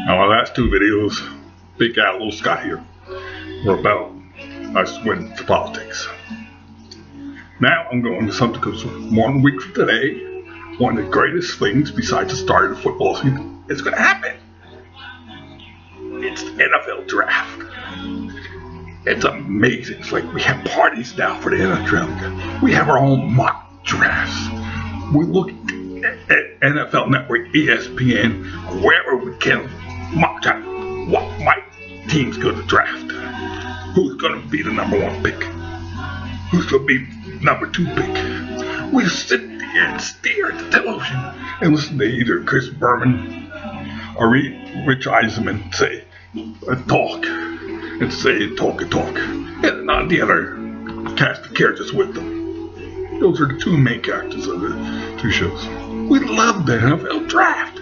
Our last two videos, Big Al, Little Scott here, were about us went into politics. Now I'm going to something because 1 week from today, one of the greatest things besides the start of the football season is going to happen. It's the NFL draft. It's amazing. It's like we have parties now for the NFL draft. We have our own mock drafts. We look at NFL Network, ESPN, wherever we can mock draft. What my team's going to draft? Who's going to be the number one pick? Who's going to be number two pick? We sit there and stare at the television and listen to either Chris Berman or Rich Eisen say, talk and talk. And not the other cast of characters with them. Those are the two main characters of the two shows. We love the NFL draft.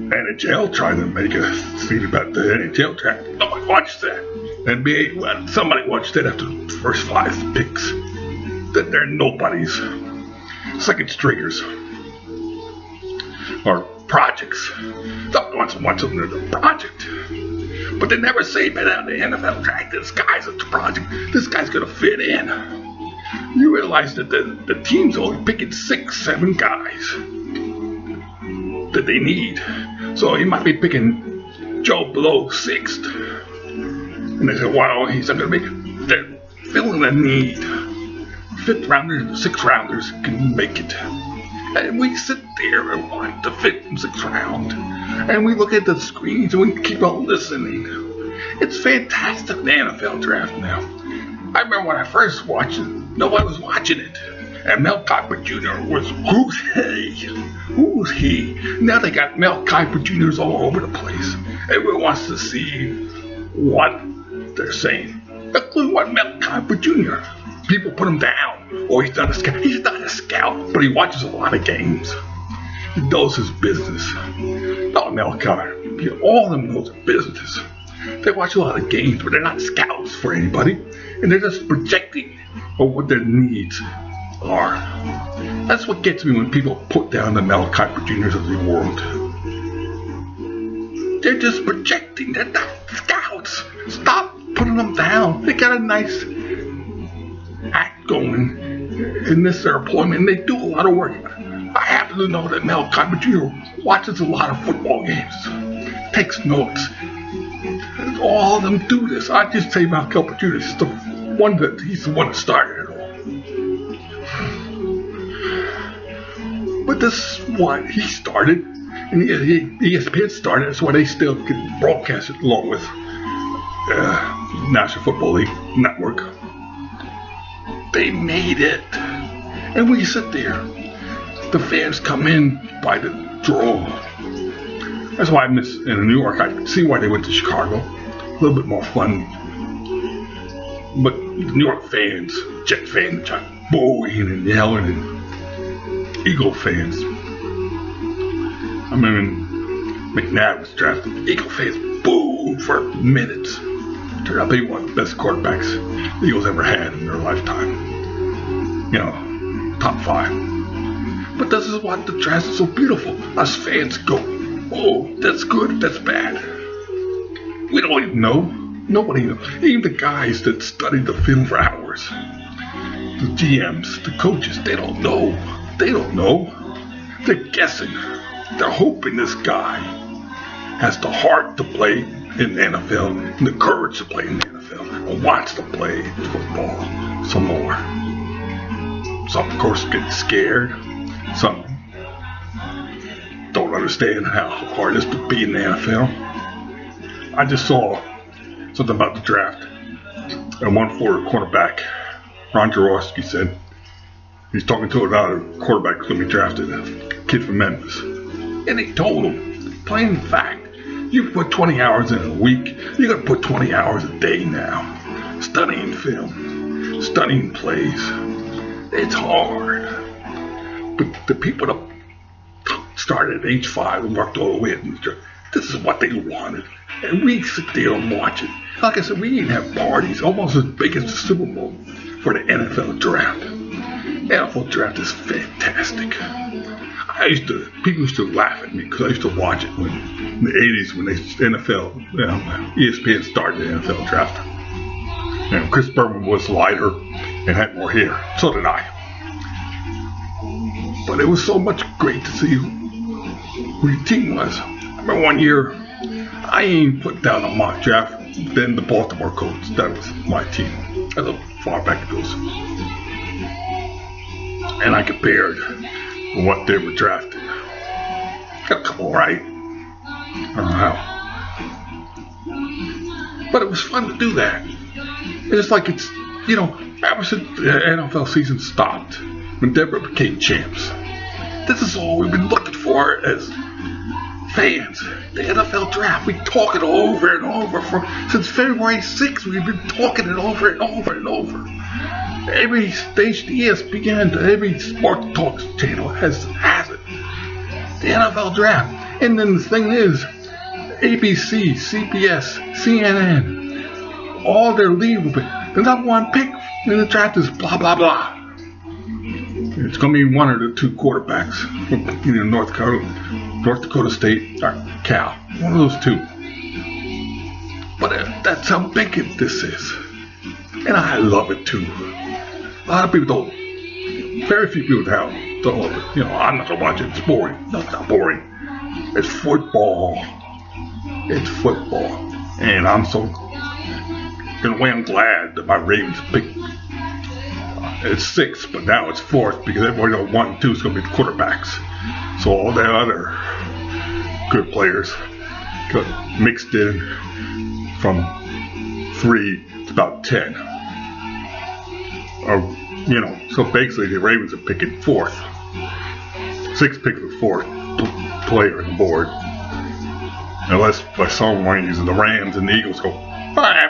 NHL trying to make a scene about the NHL draft. Nobody watches that. NBA, well, somebody watched that after the first 5 picks. That they're nobody's second stringers or projects. Somebody wants to watch them as a project. But they never say, man, out the NFL draft, this guy's a project. This guy's going to fit in. You realize that the team's only picking 6, 7 guys that they need. So he might be picking Joe Blow 6th. And they say, wow, he's not going to make it. They're filling a need. 5th rounders, 6th rounders can make it. And we sit there and watch the 5th and 6th round. And we look at the screens and we keep on listening. It's fantastic, the NFL draft now. I remember when I first watched it, nobody was watching it. And Mel Kiper Jr. was, who's he? Who's he? Now they got Mel Kiper Jr.'s all over the place. Everyone wants to see what they're saying. Including what Mel Kiper Jr. People put him down. Oh, he's not a scout. He's not a scout, but he watches a lot of games. He knows his business. Not Mel Kiper. All of them knows their business. They watch a lot of games, but they're not scouts for anybody. And they're just projecting on what their needs are. That's what gets me when people put down the Mel Kiper Jr.'s of the world. They're just projecting. They're not scouts. Stop putting them down. They got a nice act going in this their employment, and they do a lot of work. I happen to know that Mel Kiper Jr. watches a lot of football games, takes notes. All of them do this. I just say Mel Kiper Jr. is he's the one that started it all. But this is what he started, and ESPN started. That's why they still can broadcast it along with National Football League Network. They made it, and we sit there. The fans come in by the drove. That's why I miss in New York. I can see why they went to Chicago. A little bit more fun. But the New York fans, Jet fans, booing and yelling, and Eagle fans. I remember when McNabb was drafted, Eagle fans booed for minutes. Turned out to be one of the best quarterbacks the Eagles ever had in their lifetime. You know, top 5. But this is what the draft is so beautiful. Us fans go, oh, that's good, that's bad. We don't even know. Nobody knows. Even the guys that studied the film for hours, the GMs, the coaches, they don't know. They don't know. They're guessing. They're hoping this guy has the heart to play in the NFL and the courage to play in the NFL and wants to play football some more. Some, of course, get scared. Some don't understand how hard it is to be in the NFL. I just saw something about the draft. And one for cornerback, Ron Jaworski, said he's talking to another quarterback who's going to be drafted, a kid from Memphis. And he told him, plain fact, you put 20 hours in a week, you're going to put 20 hours a day now. Studying film, studying plays. It's hard. But the people that started at age 5 and worked all the way in the draft, this is what they wanted. And we sit there and watch it. Like I said, we even have parties almost as big as the Super Bowl for the NFL draft. NFL draft is fantastic. people used to laugh at me because I used to watch it when in the 80s when NFL, ESPN started the NFL draft. And Chris Berman was lighter and had more hair. So did I. But it was so much great to see who your team was. I remember one year, I ain't put down a mock draft. Then the Baltimore Colts, that was my team. That's how far back it goes. And I compared what they were drafted. Got a couple right. I don't know how. But it was fun to do that. It's like it's, ever since the NFL season stopped, when Denver became champs, this is all we've been looking for as fans. The NFL draft. We talk it over and over since February 6th. We've been talking it over and over and over. Every station, ESPN, every sports talk channel has it. The NFL draft. And then the thing is, ABC, CBS, CNN, all their lead will be the number one pick in the draft is blah blah blah. It's going to be one of the two quarterbacks from North Dakota State or Cal, one of those two. But that's how big this is, and I love it too. A lot of people don't. Very few people don't love it. I'm not gonna watch it. It's boring. No, it's not boring. It's football. It's football, and I'm so. In a way, I'm glad that my Ravens picked. It's 6th, but now it's 4th because everybody knows 1 and 2 is going to be the quarterbacks. So all the other good players got mixed in from 3 to about 10. So basically the Ravens are picking 4th. 6th pick the 4th player on the board. Unless by some reason the Rams and the Eagles go,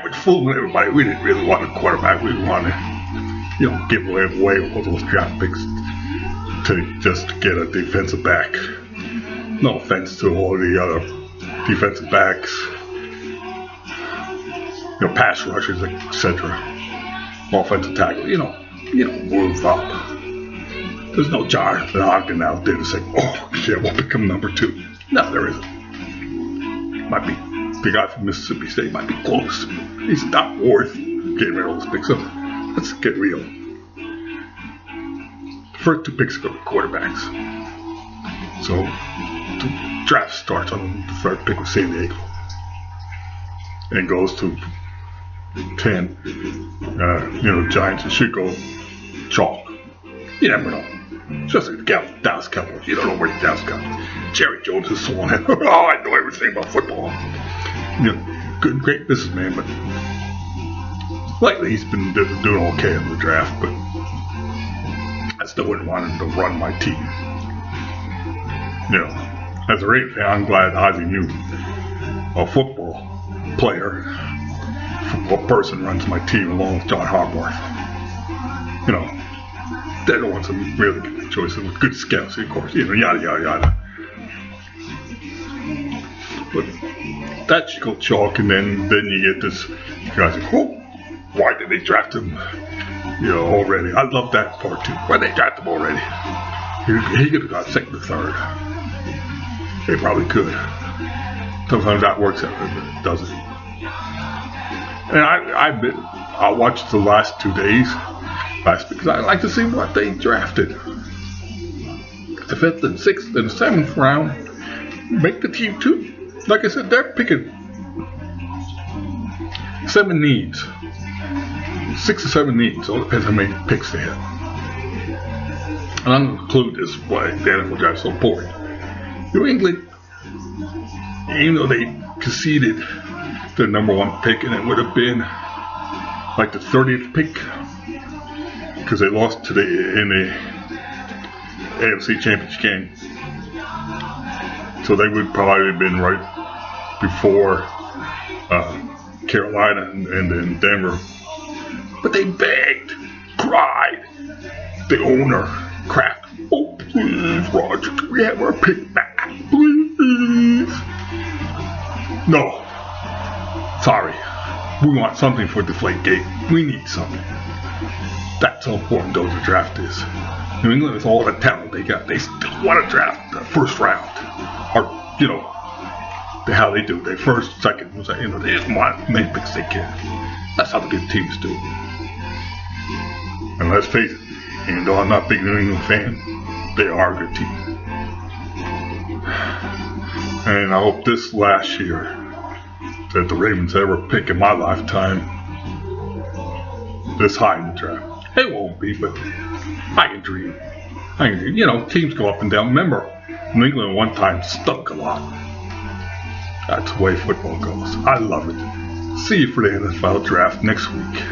we're fooling everybody. We didn't really want a quarterback. We wanted, give away all those draft picks to just get a defensive back. No offense to all the other defensive backs, pass rushers, etc. Offensive tackle. Move up. There's no Jonathan Ogden out there to say, we'll become number 2. No, there isn't. Might be. The guy from Mississippi State might be close. He's not worth getting rid of those picks. So let's get real. The first 2 picks go to quarterbacks. So the draft starts on the 3rd pick with San Diego. And goes to 10. The Giants should go chalk. You never know. Just like the Dallas Cowboys. You don't know where the Dallas Cowboys. Jerry Jones is someone. I know everything about football. Good, great businessman, but lately he's been doing okay in the draft, but I still wouldn't want him to run my team. As a Raven fan, I'm glad Ozzie knew a football player, football person runs my team along with John Harbaugh. They're the ones that really good choices with good scouts, of course, yada, yada, yada. But that should go chalk, and then you get this guys like, why did they draft him? Already. I love that part too. Why did they draft him already? He could have got 2nd or 3rd. They probably could. Sometimes that works out, but it doesn't. And I watched the last 2 days because I like to see what they drafted. The 5th and 6th and 7th round make the team too. Like I said, they're picking 7 needs. 6 or 7 needs. All depends how many picks they have. And I'm going to conclude this why the NFL draft is so boring. New England, even though they conceded their number 1 pick, and it would have been like the 30th pick, because they lost in the AFC Championship game. So they would probably have been right before Carolina and then Denver. But they begged, cried. The owner, Kraft, please, Roger, can we have our pick back, please? No. Sorry. We want something for Deflategate. We need something. That's how important the draft is. New England, with all the talent they got, they still want to draft the first round. Or, how they do. They first, second, they just want as many picks they can. That's how the good teams do. And let's face it, even though I'm not a big New England fan, they are a good team. And I hope this last year that the Ravens ever pick in my lifetime this high in the draft. It won't be, but I can dream. Teams go up and down. Remember, New England one time stunk a lot. That's the way football goes. I love it. See you for the NFL draft next week.